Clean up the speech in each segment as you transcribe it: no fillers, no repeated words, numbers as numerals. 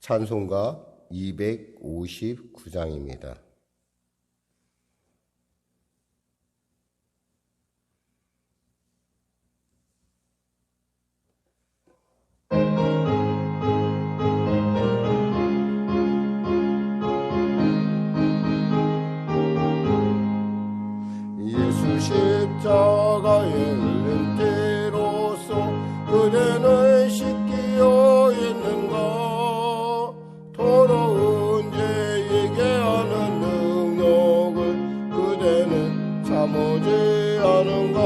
찬송가 259장입니다. 예수 십자가에 흘린 피로써 그대는 씻기어 있는가? 더러운 죄에게 하는 능력을 그대는 참으지 않은가?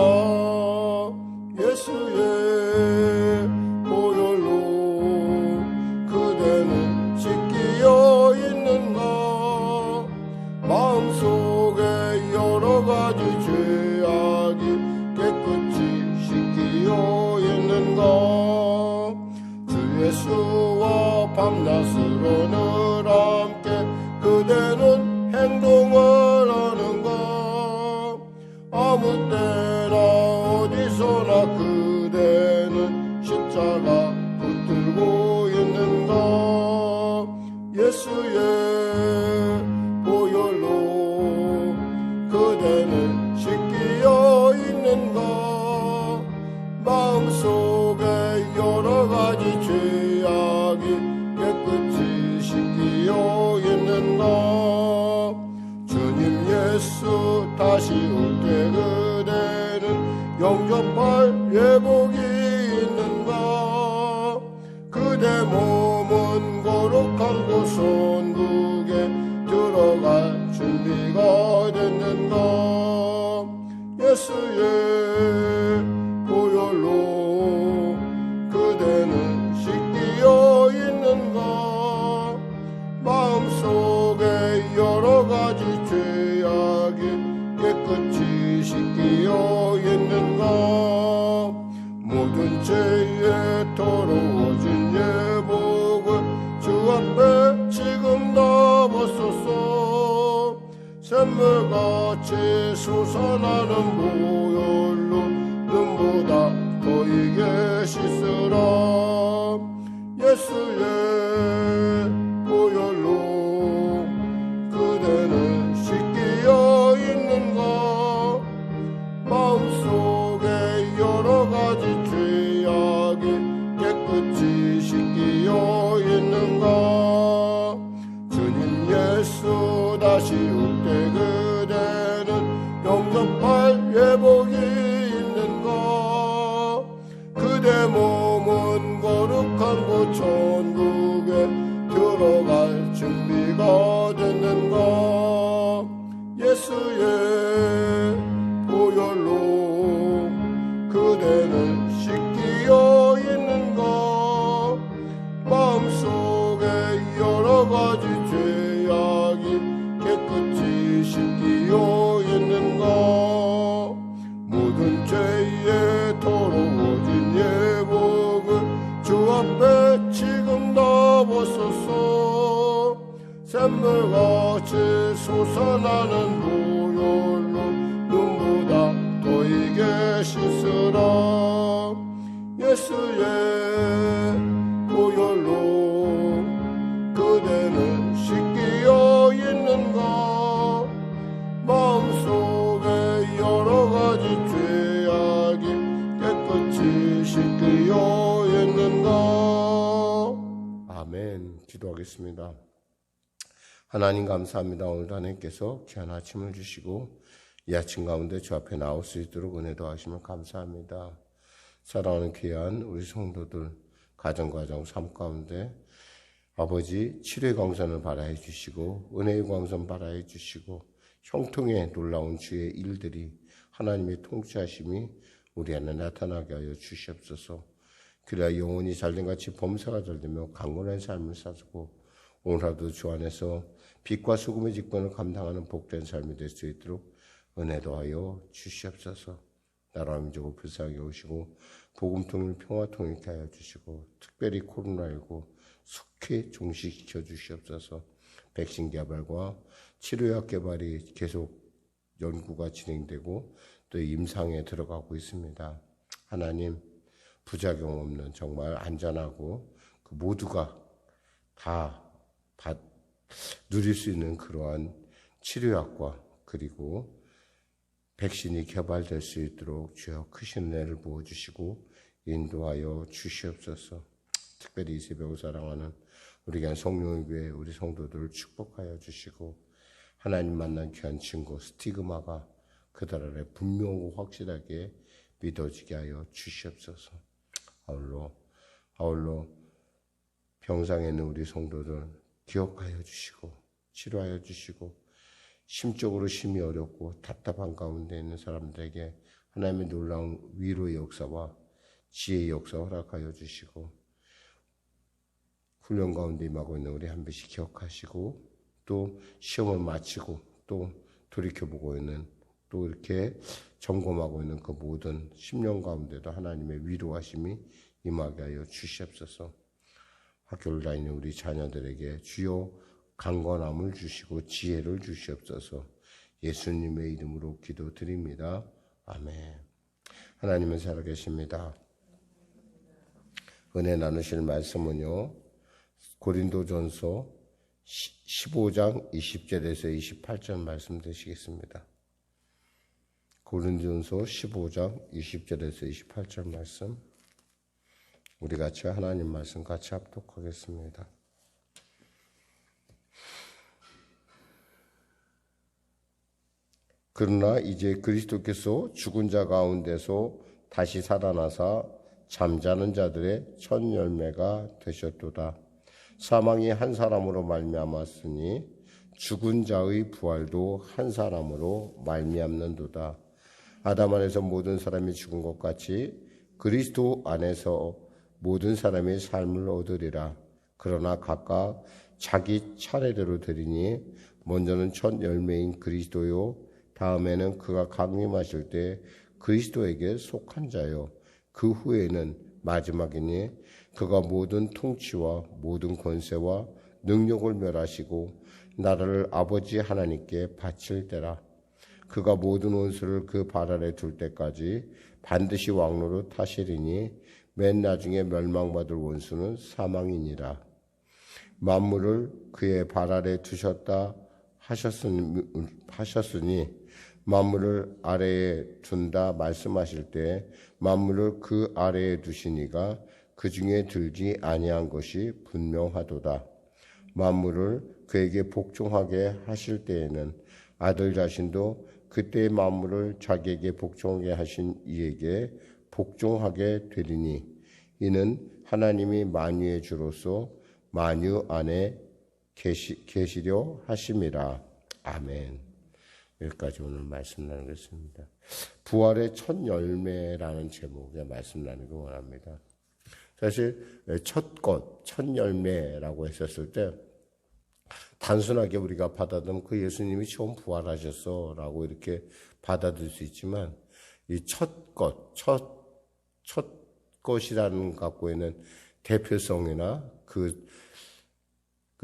예수의 보혈로 그대는 씻기어 있는가? 마음속에 여러 가지 죄악이 깨끗이 씻기어 있는가? 주 예수와 밤낮으로 늘 함께 그대는 행동을 하는가? 아무 때나 어디서나 그대는 십자가 붙들고 있는가? 예수의 보혈로 그대는 씻기어 있는가? 마음속에 여러 가지 죄악이 깨끗이 씻기어 있는가? 주님 예수 다시 올 때 그대는 영접할 예복이 있는가? 그대 몸은 거룩한 곳 천국에 들어갈 준비가 됐는가? 예수의 보혈로 그대는 씻기어 있는가? 마음속에 여러 가지 죄악이 깨끗이 씻기어 있는가? 모든 죄에 더러워진 예복을 주 앞에 지금 다 벗었어. 샘물같이 솟아나는 보혈로 눈보다 더 이게 씻으라. 예수의 보혈로 그대는 씻기어 있는가? 마음속에 여러 가지 죄악이 깨끗이 씻기어 있는가? 주님 예수 다시 올 때 그대는 영접할 예복이 있는가? 그대 몸은 거룩한 곳 천국에 들어갈 준비가 됐는가? 예수의 보혈로 그대는 씻기어 있는가? 마음속에 여러 가지 죄악이 깨끗이 씻기어 있는가? 모든 죄에 더러워진 예복을 주 앞에 지금 다 벗었어. 샘물같이 솟아나는 보혈로 눈보다 더 이게 씻으라. 예수의 보혈로 그대는 씻기어 있는가? 마음속에 여러 가지 죄악이 깨끗이 씻기어 있는가? 아멘. 기도하겠습니다. 하나님 감사합니다. 오늘도 하나님께서 귀한 아침을 주시고 이 아침 가운데 주 앞에 나올 수 있도록 은혜도 하시면 감사합니다. 사랑하는 귀한 우리 성도들 가정과정 삶 가운데 아버지 치료의 광선을 발하여 주시고 은혜의 광선 발하여 주시고 형통의 놀라운 주의 일들이 하나님의 통치하심이 우리 안에 나타나게 하여 주시옵소서. 그래야 영혼이 잘된같이 범사가 잘되며 강건한 삶을 사수고 오늘 하루도 주 안에서 빛과 소금의 직분을 감당하는 복된 삶이 될 수 있도록 은혜도 하여 주시옵소서. 나라 민족을 불쌍히 오시고 복음통일 평화통일케 하여 주시고 특별히 코로나19 속히 종식시켜 주시옵소서. 백신 개발과 치료약 개발이 계속 연구가 진행되고 또 임상에 들어가고 있습니다. 하나님 부작용 없는 정말 안전하고 그 모두가 다 누릴 수 있는 그러한 치료약과 그리고 백신이 개발될 수 있도록 주여 크신 은혜를 부어주시고 인도하여 주시옵소서. 특별히 이 새벽을 사랑하는 우리 교회 성령교회 우리 성도들을 축복하여 주시고 하나님 만난 귀한 친구 스티그마가 그들 안에 분명하고 확실하게 믿어지게 하여 주시옵소서. 아울러 병상에 있는 우리 성도들 기억하여 주시고 치료하여 주시고 심적으로 심히 어렵고 답답한 가운데 있는 사람들에게 하나님의 놀라운 위로의 역사와 지혜의 역사 허락하여 주시고 훈련 가운데 임하고 있는 우리 한비씨 기억하시고 또 시험을 마치고 또 돌이켜보고 있는 또 이렇게 점검하고 있는 그 모든 10년 가운데도 하나님의 위로하심이 임하게 하여 주시옵소서. 학교를 다니는 우리 자녀들에게 주여 강건함을 주시고 지혜를 주시옵소서. 예수님의 이름으로 기도드립니다. 아멘. 하나님은 살아계십니다. 은혜 나누실 말씀은요, 고린도전서 15장 20절에서 28절 말씀 되시겠습니다. 고린도전서 15장 20절에서 28절 말씀, 우리 같이 하나님 말씀 같이 합독하겠습니다. 그러나 이제 그리스도께서 죽은 자 가운데서 다시 살아나사 잠자는 자들의 첫 열매가 되셨도다. 사망이 한 사람으로 말미암았으니 죽은 자의 부활도 한 사람으로 말미암는도다. 아담 안에서 모든 사람이 죽은 것 같이 그리스도 안에서 모든 사람이 삶을 얻으리라. 그러나 각각 자기 차례대로 드리니 먼저는 첫 열매인 그리스도요, 다음에는 그가 강림하실 때 그리스도에게 속한 자요, 그 후에는 마지막이니 그가 모든 통치와 모든 권세와 능력을 멸하시고 나라를 아버지 하나님께 바칠 때라. 그가 모든 원수를 그 발 아래 둘 때까지 반드시 왕로로 타시리니 맨 나중에 멸망받을 원수는 사망이니라. 만물을 그의 발 아래 두셨다 하셨으니 만물을 아래에 둔다 말씀하실 때 만물을 그 아래에 두시니가 그 중에 들지 아니한 것이 분명하도다. 만물을 그에게 복종하게 하실 때에는 아들 자신도 그때의 만물을 자기에게 복종하게 하신 이에게 복종하게 되리니 이는 하나님이 만유의 주로서 만유 안에 계시려 하심이라. 아멘. 여기까지 오늘 말씀 나누겠습니다. 부활의 첫 열매라는 제목의 말씀 나누기 원합니다. 사실 첫 것, 첫 열매라고 했었을 때 단순하게 우리가 받아들이면 그 예수님이 처음 부활하셨어 라고 이렇게 받아들일 수 있지만 이 첫 것, 첫 것이라는 갖고 있는 대표성이나 그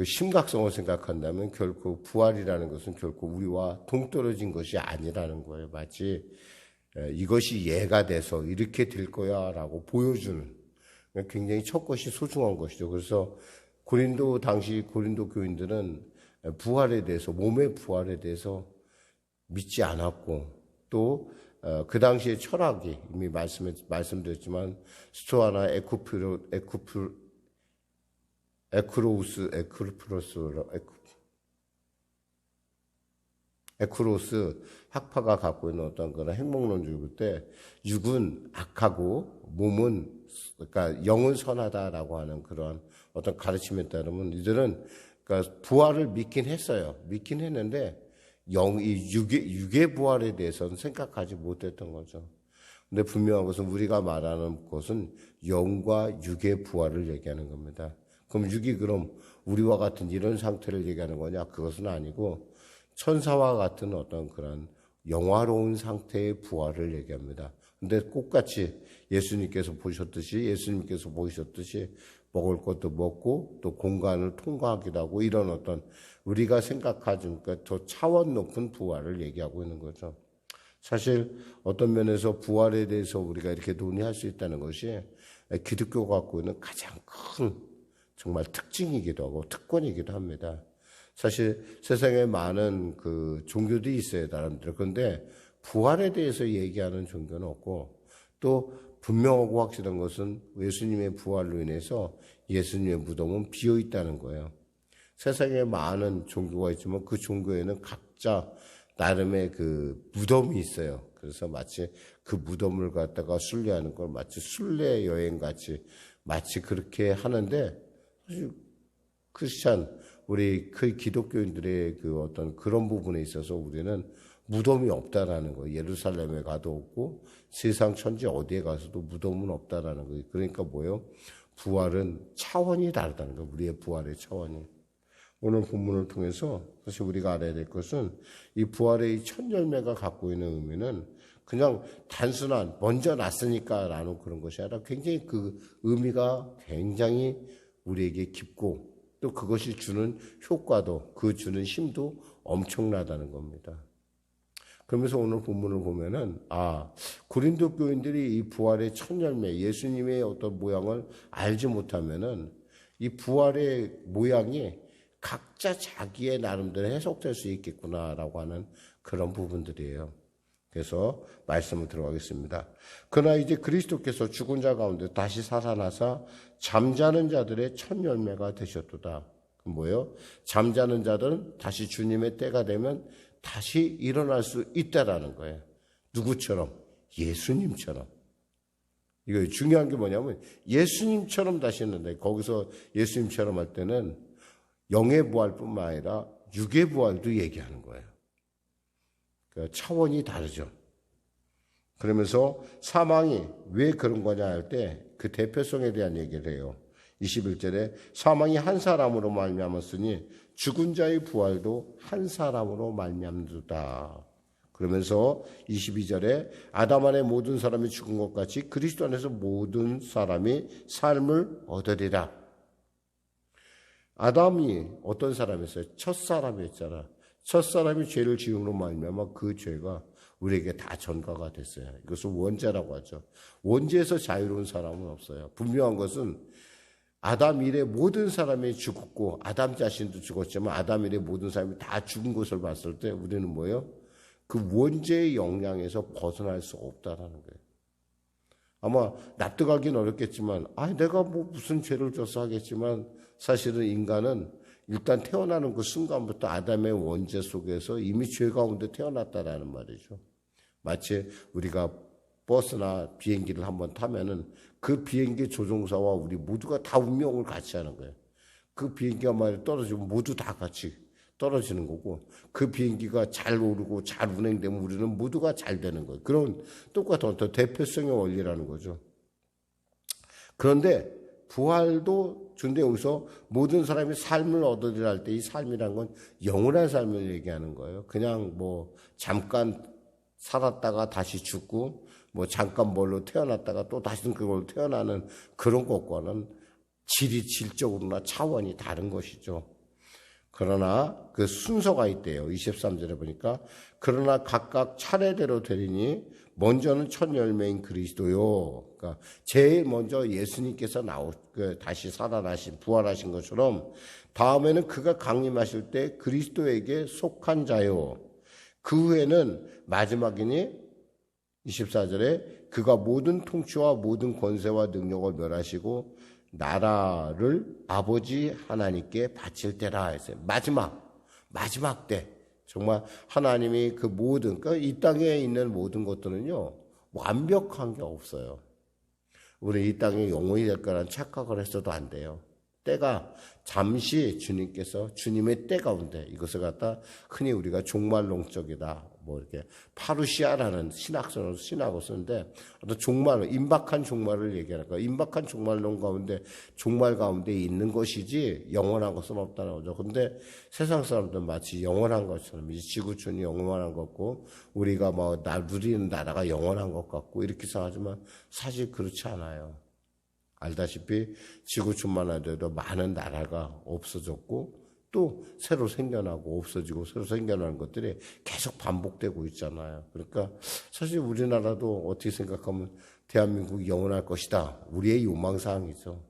심각성을 생각한다면 결코 부활이라는 것은 결코 우리와 동떨어진 것이 아니라는 거예요. 마치 이것이 예가 돼서 이렇게 될 거야 라고 보여주는 굉장히 첫 것이 소중한 것이죠. 그래서 당시 고린도 교인들은 부활에 대해서, 몸의 부활에 대해서 믿지 않았고 또 그 당시의 철학이 이미 말씀드렸지만 스토아나 에쿠로스 학파가 갖고 있는 어떤 그런 행복론주의 때 육은 악하고 몸은 그러니까 영은 선하다라고 하는 그런 어떤 가르침에 따르면 이들은 그러니까 부활을 믿긴 했어요. 믿긴 했는데 육의 부활에 대해서는 생각하지 못했던 거죠. 근데 분명한 것은 우리가 말하는 것은 영과 육의 부활을 얘기하는 겁니다. 그럼 육이 그럼 우리와 같은 이런 상태를 얘기하는 거냐? 그것은 아니고 천사와 같은 어떤 그런 영화로운 상태의 부활을 얘기합니다. 근데 똑같이 예수님께서 보셨듯이 먹을 것도 먹고 또 공간을 통과하기도 하고 이런 어떤 우리가 생각하는 더 차원 높은 부활을 얘기하고 있는 거죠. 사실 어떤 면에서 부활에 대해서 우리가 이렇게 논의할 수 있다는 것이 기독교가 갖고 있는 가장 큰 정말 특징이기도 하고 특권이기도 합니다. 사실 세상에 많은 그 종교들이 있어요, 나름대로. 그런데 부활에 대해서 얘기하는 종교는 없고, 또 분명하고 확실한 것은 예수님의 부활로 인해서 예수님의 무덤은 비어 있다는 거예요. 세상에 많은 종교가 있지만 그 종교에는 각자 나름의 그 무덤이 있어요. 그래서 마치 그 무덤을 갖다가 순례하는 걸 마치 순례 여행 같이 마치 그렇게 하는데, 사실 크리스찬 우리 그 기독교인들의 그 어떤 그런 부분에 있어서 우리는 무덤이 없다라는 거예요. 예루살렘에 가도 없고 세상 천지 어디에 가서도 무덤은 없다라는 거예요. 그러니까 뭐예요? 부활은 차원이 다르다는 거예요. 우리의 부활의 차원이. 오늘 본문을 통해서 사실 우리가 알아야 될 것은 이 부활의 이 첫 열매가 갖고 있는 의미는 그냥 단순한 먼저 났으니까 라는 그런 것이 아니라 굉장히 그 의미가 굉장히 우리에게 깊고 또 그것이 주는 효과도 그 주는 힘도 엄청나다는 겁니다. 그러면서 오늘 본문을 보면은 고린도 교인들이 이 부활의 첫 열매 예수님의 어떤 모양을 알지 못하면은 이 부활의 모양이 각자 자기의 나름대로 해석될 수 있겠구나라고 하는 그런 부분들이에요. 그래서 말씀을 들어가겠습니다. 그러나 이제 그리스도께서 죽은 자 가운데 다시 살아나사 잠자는 자들의 첫 열매가 되셨도다. 뭐예요? 잠자는 자들은 다시 주님의 때가 되면 다시 일어날 수 있다라는 거예요. 누구처럼? 예수님처럼. 이거 중요한 게 뭐냐면 예수님처럼 다시 있는데 거기서 예수님처럼 할 때는 영의 부활뿐만 아니라 육의 부활도 얘기하는 거예요. 그러니까 차원이 다르죠. 그러면서 사망이 왜 그런 거냐 할 때 그 대표성에 대한 얘기를 해요. 21절에 사망이 한 사람으로 말미암았으니 죽은 자의 부활도 한 사람으로 말미암도다. 그러면서 22절에 아담 안에 모든 사람이 죽은 것 같이 그리스도 안에서 모든 사람이 삶을 얻으리라. 아담이 어떤 사람이었어요? 첫 사람이었잖아. 첫 사람이 죄를 지음으로 말미암아 그 죄가 우리에게 다 전가가 됐어요. 이것을 원죄라고 하죠. 원죄에서 자유로운 사람은 없어요. 분명한 것은 아담 이래 모든 사람이 죽었고 아담 자신도 죽었지만 아담 이래 모든 사람이 다 죽은 것을 봤을 때 우리는 뭐예요? 그 원죄의 영향에서 벗어날 수 없다라는 거예요. 아마 납득하기는 어렵겠지만 내가 뭐 무슨 죄를 져서 하겠지만 사실은 인간은 일단 태어나는 그 순간부터 아담의 원죄 속에서 이미 죄 가운데 태어났다라는 말이죠. 마치 우리가 버스나 비행기를 한번 타면은 그 비행기 조종사와 우리 모두가 다 운명을 같이 하는 거예요. 그 비행기가 만약에 떨어지면 모두 다 같이 떨어지는 거고 그 비행기가 잘 오르고 잘 운행되면 우리는 모두가 잘 되는 거예요. 그런 똑같은 대표성의 원리라는 거죠. 그런데 부활도 준대 여기서 모든 사람이 삶을 얻으리라 할 때 이 삶이란 건 영원한 삶을 얘기하는 거예요. 그냥 뭐 잠깐 살았다가 다시 죽고 뭐 잠깐 뭘로 태어났다가 또 다시는 그걸로 태어나는 그런 것과는 질적으로나 차원이 다른 것이죠. 그러나 그 순서가 있대요. 23절에 보니까 그러나 각각 차례대로 되리니 먼저는 첫 열매인 그리스도요. 그러니까 제일 먼저 예수님께서 다시 살아나신 부활하신 것처럼 다음에는 그가 강림하실 때 그리스도에게 속한 자요. 그 후에는 마지막이니 24절에 그가 모든 통치와 모든 권세와 능력을 멸하시고 나라를 아버지 하나님께 바칠 때라 했어요. 마지막 때 정말 하나님이 그 모든 그러니까 이 땅에 있는 모든 것들은요 완벽한 게 없어요. 우리 이 땅에 영원히 될 거라는 착각을 했어도 안 돼요. 때가 잠시 주님께서 주님의 때 가운데 이것을 갖다 흔히 우리가 종말론적이다 뭐 이렇게 파루시아라는 신학을 쓰는데 어떤 종말 임박한 종말을 얘기하는 거예요. 임박한 종말론 가운데 종말 가운데 있는 것이지 영원한 것은 없다는 거죠. 근데 세상 사람들은 마치 영원한 것처럼 이 지구촌이 영원한 것 같고 우리가 뭐 누리는 나라가 영원한 것 같고 이렇게 생각하지만 사실 그렇지 않아요. 알다시피 지구촌만 하더라도 많은 나라가 없어졌고 또 새로 생겨나고 없어지고 새로 생겨나는 것들이 계속 반복되고 있잖아요. 그러니까 사실 우리나라도 어떻게 생각하면 대한민국이 영원할 것이다. 우리의 요망사항이죠.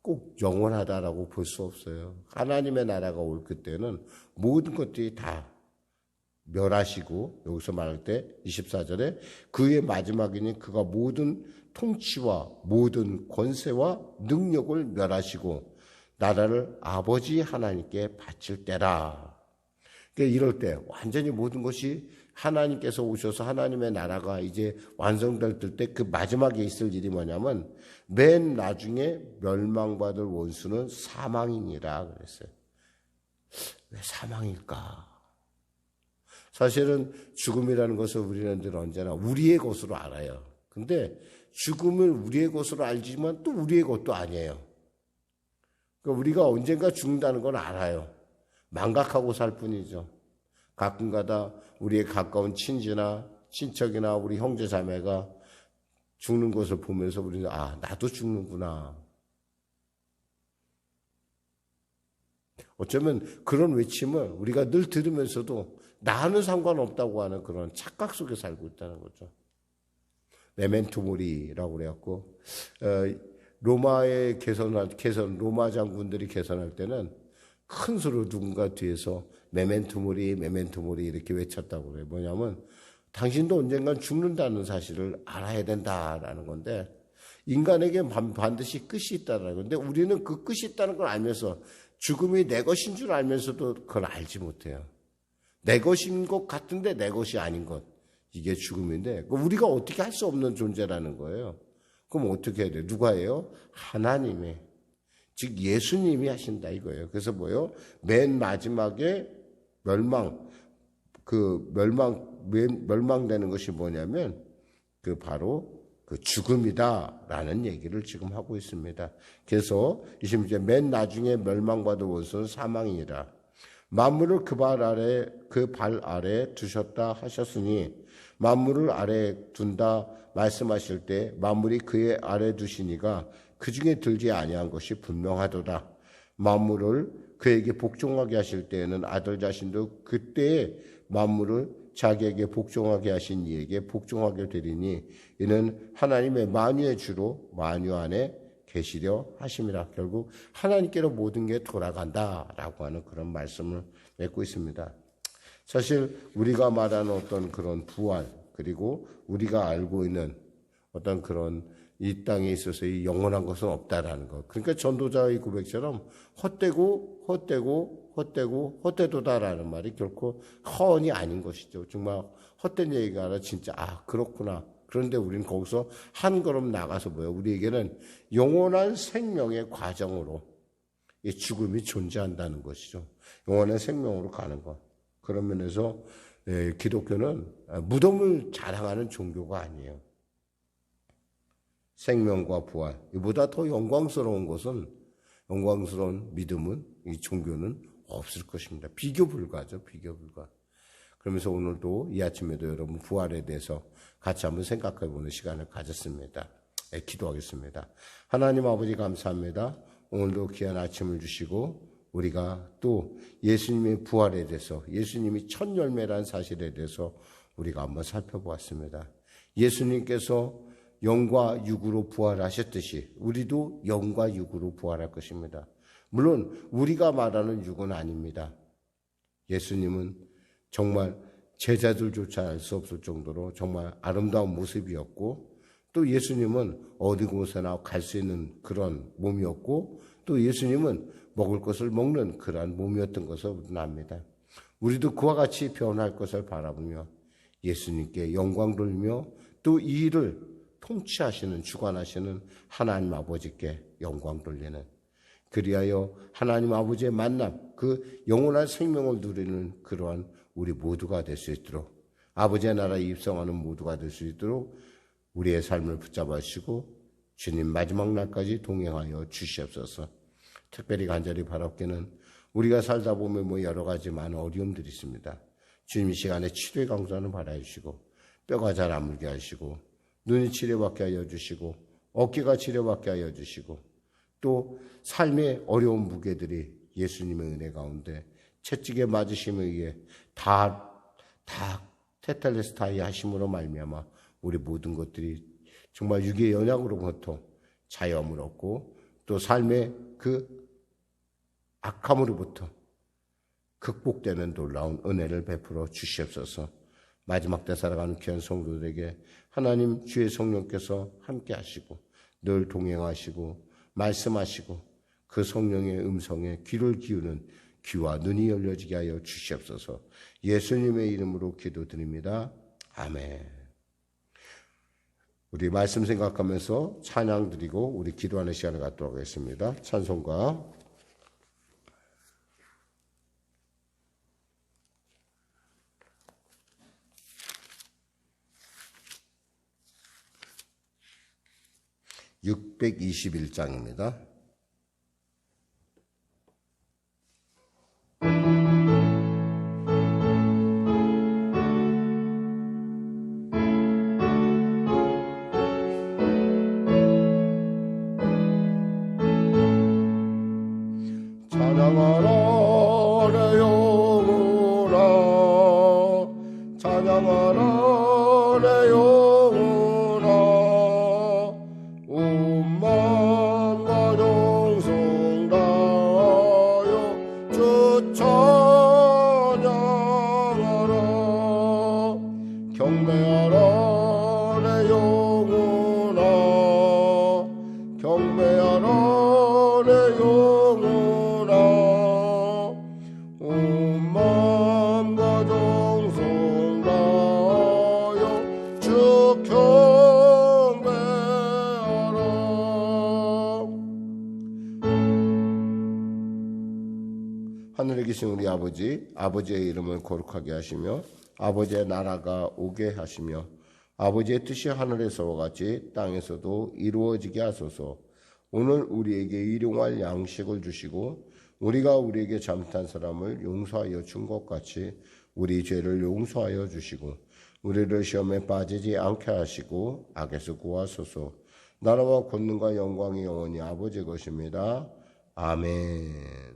꼭 영원하다라고 볼 수 없어요. 하나님의 나라가 올 그때는 모든 것들이 다 멸하시고, 여기서 말할 때 24절에 그의 마지막이니 그가 모든 통치와 모든 권세와 능력을 멸하시고 나라를 아버지 하나님께 바칠 때라. 그러니까 이럴 때 완전히 모든 것이 하나님께서 오셔서 하나님의 나라가 이제 완성될 때 그 마지막에 있을 일이 뭐냐면 맨 나중에 멸망받을 원수는 사망이니라 그랬어요. 왜 사망일까? 사실은 죽음이라는 것을 우리는 늘 언제나 우리의 것으로 알아요. 근데 죽음을 우리의 것으로 알지만 또 우리의 것도 아니에요. 그러니까 우리가 언젠가 죽는다는 건 알아요. 망각하고 살 뿐이죠. 가끔가다 우리의 가까운 친지나 친척이나 우리 형제 자매가 죽는 것을 보면서 우리는 나도 죽는구나. 어쩌면 그런 외침을 우리가 늘 들으면서도 나는 상관없다고 하는 그런 착각 속에 살고 있다는 거죠. 메멘토 모리라고 그래갖고 로마의 로마 장군들이 개선할 때는 큰 소리로 누군가 뒤에서 메멘토 모리 이렇게 외쳤다고 그래요. 뭐냐면 당신도 언젠간 죽는다는 사실을 알아야 된다라는 건데 인간에게 반드시 끝이 있다라는 건데 우리는 그 끝이 있다는 걸 알면서 죽음이 내 것인 줄 알면서도 그걸 알지 못해요. 내 것인 것 같은데 내 것이 아닌 것. 이게 죽음인데 우리가 어떻게 할 수 없는 존재라는 거예요. 그럼 어떻게 해야 돼요? 누가 해요? 하나님이. 즉 예수님이 하신다 이거예요. 그래서 뭐예요? 맨 마지막에 멸망되는 것이 뭐냐면 바로 그 죽음이다라는 얘기를 지금 하고 있습니다. 그래서 20절 맨 나중에 멸망받을 원수는 사망이니라. 만물을 그 발 아래 두셨다 하셨으니 만물을 아래 둔다 말씀하실 때 만물이 그의 아래 두시니가 그 중에 들지 아니한 것이 분명하도다. 만물을 그에게 복종하게 하실 때에는 아들 자신도 그때에 만물을 자기에게 복종하게 하신 이에게 복종하게 되리니 이는 하나님의 만유의 주로 만유 안에 계시려 하심이라. 결국 하나님께로 모든 게 돌아간다라고 하는 그런 말씀을 맺고 있습니다. 사실 우리가 말하는 어떤 그런 부활 그리고 우리가 알고 있는 어떤 그런 이 땅에 있어서 이 영원한 것은 없다라는 것. 그러니까 전도자의 고백처럼 헛되도다라는 말이 결코 허언이 아닌 것이죠. 정말 헛된 얘기가 아니라 진짜 그렇구나. 그런데 우리는 거기서 한 걸음 나가서 우리에게는 영원한 생명의 과정으로 이 죽음이 존재한다는 것이죠. 영원한 생명으로 가는 것. 그런 면에서 기독교는 무덤을 자랑하는 종교가 아니에요. 생명과 부활, 이보다 더 영광스러운 믿음은, 이 종교는 없을 것입니다. 비교 불가죠, 비교 불가. 그러면서 오늘도 이 아침에도 여러분 부활에 대해서 같이 한번 생각해 보는 시간을 가졌습니다. 기도하겠습니다. 하나님 아버지 감사합니다. 오늘도 귀한 아침을 주시고 우리가 또 예수님의 부활에 대해서 예수님이 첫 열매라는 사실에 대해서 우리가 한번 살펴보았습니다. 예수님께서 영과 육으로 부활하셨듯이 우리도 영과 육으로 부활할 것입니다. 물론 우리가 말하는 육은 아닙니다. 예수님은 정말 제자들조차 알 수 없을 정도로 정말 아름다운 모습이었고 또 예수님은 어디 곳에나 갈 수 있는 그런 몸이었고 또 예수님은 먹을 것을 먹는 그러한 몸이었던 것을 우리는 압니다. 우리도 그와 같이 변할 것을 바라보며 예수님께 영광 돌리며 또 이 일을 통치하시는 주관하시는 하나님 아버지께 영광 돌리는 그리하여 하나님 아버지의 만남 그 영원한 생명을 누리는 그러한 우리 모두가 될 수 있도록 아버지의 나라에 입성하는 모두가 될 수 있도록 우리의 삶을 붙잡아 주시고 주님 마지막 날까지 동행하여 주시옵소서. 특별히 간절히 바랍게는 우리가 살다 보면 여러 가지 많은 어려움들이 있습니다. 주님 이 시간에 치료의 강수하는 바라해 주시고 뼈가 잘 안 물게 하시고 눈이 치료받게 하여 주시고 어깨가 치료받게 하여 주시고 또 삶의 어려운 무게들이 예수님의 은혜 가운데 채찍에 맞으심에 의해 다 테텔레스타이 하심으로 말미암아 우리 모든 것들이 정말 육의 연약으로부터 자유함을 얻고 또 삶의 그 악함으로부터 극복되는 놀라운 은혜를 베풀어 주시옵소서. 마지막 때 살아가는 귀한 성도들에게 하나님 주의 성령께서 함께 하시고 늘 동행하시고 말씀하시고 그 성령의 음성에 귀를 기우는 귀와 눈이 열려지게 하여 주시옵소서. 예수님의 이름으로 기도드립니다. 아멘. 우리 말씀 생각하면서 찬양 드리고 우리 기도하는 시간을 갖도록 하겠습니다. 찬송가 621장입니다. 찬양하라 내 영혼아, 찬양하라 내 영혼아, 온 마음과 정성 다하여 주 찬양하라. 경배하라 내 영혼아, 경배하라 내 영혼아, 온 마음과 정성 다하여 주 경배하라. 하늘에 계신 우리 아버지, 아버지의 이름을 거룩하게 하시며 아버지의 나라가 오게 하시며 아버지의 뜻이 하늘에서와 같이 땅에서도 이루어지게 하소서. 오늘 우리에게 일용할 양식을 주시고 우리가 우리에게 잘못한 사람을 용서하여 준 것 같이 우리 죄를 용서하여 주시고 우리를 시험에 빠지지 않게 하시고 악에서 구하소서. 나라와 권능과 영광이 영원히 아버지의 것입니다. 아멘.